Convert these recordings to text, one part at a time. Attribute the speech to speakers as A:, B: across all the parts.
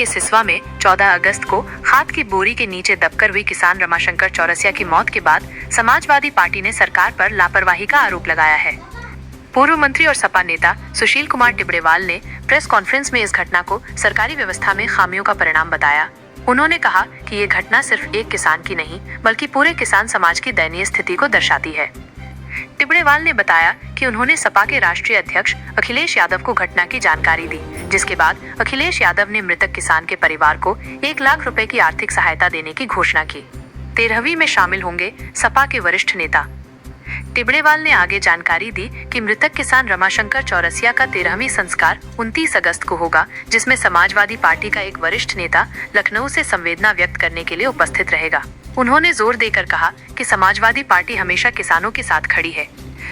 A: के सिसवा में 14 अगस्त को खाद की बोरी के नीचे दबकर हुई किसान रमाशंकर चौरसिया की मौत के बाद समाजवादी पार्टी ने सरकार पर लापरवाही का आरोप लगाया है। पूर्व मंत्री और सपा नेता सुशील कुमार टिबड़ेवाल ने प्रेस कॉन्फ्रेंस में इस घटना को सरकारी व्यवस्था में खामियों का परिणाम बताया। उन्होंने कहा कि ये घटना सिर्फ एक किसान की नहीं बल्कि पूरे किसान समाज की दयनीय स्थिति को दर्शाती है। टिबड़ेवाल ने बताया कि उन्होंने सपा के राष्ट्रीय अध्यक्ष अखिलेश यादव को घटना की जानकारी दी, जिसके बाद अखिलेश यादव ने मृतक किसान के परिवार को 1 लाख रुपए की आर्थिक सहायता देने की घोषणा की। 13वीं में शामिल होंगे सपा के वरिष्ठ नेता। टिबड़ेवाल ने आगे जानकारी दी कि मृतक किसान रमाशंकर चौरसिया का 13वीं संस्कार 29 अगस्त को होगा, जिसमें समाजवादी पार्टी का एक वरिष्ठ नेता लखनऊ से संवेदना व्यक्त करने के लिए उपस्थित रहेगा। उन्होंने जोर देकर कहा कि समाजवादी पार्टी हमेशा किसानों के साथ खड़ी है।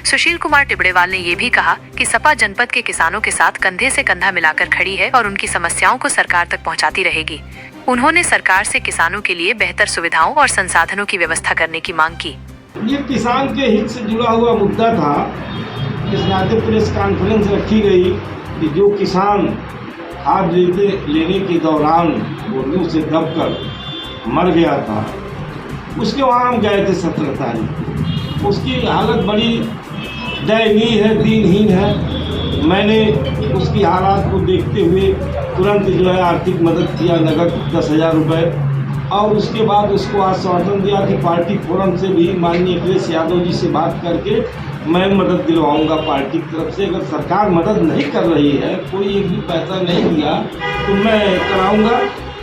A: सुशील कुमार टिबड़ेवाल ने ये भी कहा कि सपा जनपद के किसानों के साथ कंधे से कंधा मिलाकर खड़ी है और उनकी समस्याओं को सरकार तक पहुंचाती रहेगी। उन्होंने सरकार से किसानों के लिए बेहतर सुविधाओं और संसाधनों की व्यवस्था करने की मांग की।
B: ये किसान के हित से जुड़ा हुआ मुद्दा था। इस नाते प्रेस कॉन्फ्रेंस रखी गई कि जो किसान खाद लेने के दौरान बोरियों से दबकर मर गया था, उसके वहाँ हम गए थे 17 तारीख। उसकी हालत बड़ी दयनीय है, दीनहीन है। मैंने उसकी हालात को देखते हुए तुरंत जो है आर्थिक मदद किया, नगद 10,000 रुपये, और उसके बाद उसको आश्वासन दिया कि पार्टी फोरम से भी माननीय अखिलेश यादव जी से बात करके मैं मदद दिलवाऊंगा पार्टी की तरफ से। अगर सरकार मदद नहीं कर रही है, कोई एक भी पैसा नहीं दिया, तो मैं कराऊंगा।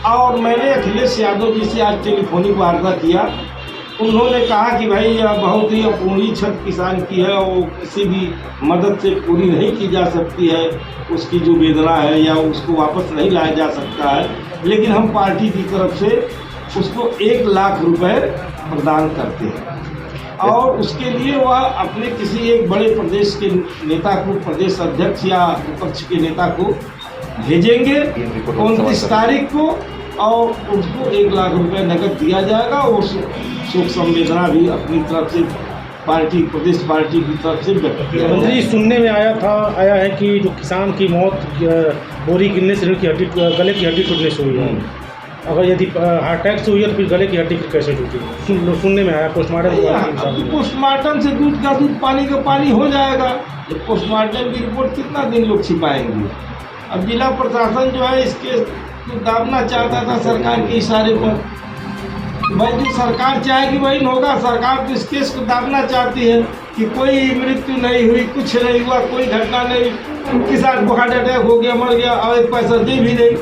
B: और मैंने अखिलेश यादव जी से आज टेलीफोनिक वार्ता किया। उन्होंने कहा कि भाई यह बहुत ही अपूर्णी क्षति किसान की है, वो किसी भी मदद से पूरी नहीं की जा सकती है। उसकी जो वेदना है या उसको वापस नहीं लाया जा सकता है, लेकिन हम पार्टी की तरफ से उसको 1 लाख रुपए प्रदान करते हैं और उसके लिए वह अपने किसी एक बड़े प्रदेश के नेता को, प्रदेश अध्यक्ष या विपक्ष के नेता को भेजेंगे 29 तारीख को, और उसको 1 लाख रुपए नकद दिया जाएगा। और शोक संवेदना भी अपनी तरफ से पार्टी, प्रदेश पार्टी की तरफ से व्यक्त किया।
C: मंत्री, सुनने में आया है कि जो किसान की मौत बोरी गिरने से गले की हड्डी टूटने से हुई है। अगर यदि हार्ट अटैक से हुई है तो फिर गले की हड्डी फिर कैसे टूटी? सुनने में आया
B: पोस्टमार्टम से दूध का दूध, पानी का पानी हो जाएगा। पोस्टमार्टम की रिपोर्ट कितना दिन लोग छिपाएंगे? अब जिला प्रशासन जो है इसके तो दाबना चाहता था सरकार के इशारे पर। भाई जो सरकार चाहेगी वही होगा। सरकार तो इस केस को दाबना चाहती है कि कोई मृत्यु नहीं हुई, कुछ नहीं हुआ, कोई घटना नहीं, किसान को हार्ट अटैक हो गया, मर गया और 1 पैसा दे भी नहीं।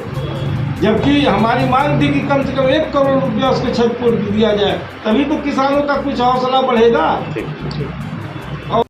B: जबकि हमारी मांग थी कि कम से कम 1 करोड़ रुपया उसको क्षतिपूर्ति दिया जाए, तभी तो किसानों का कुछ हौसला बढ़ेगा।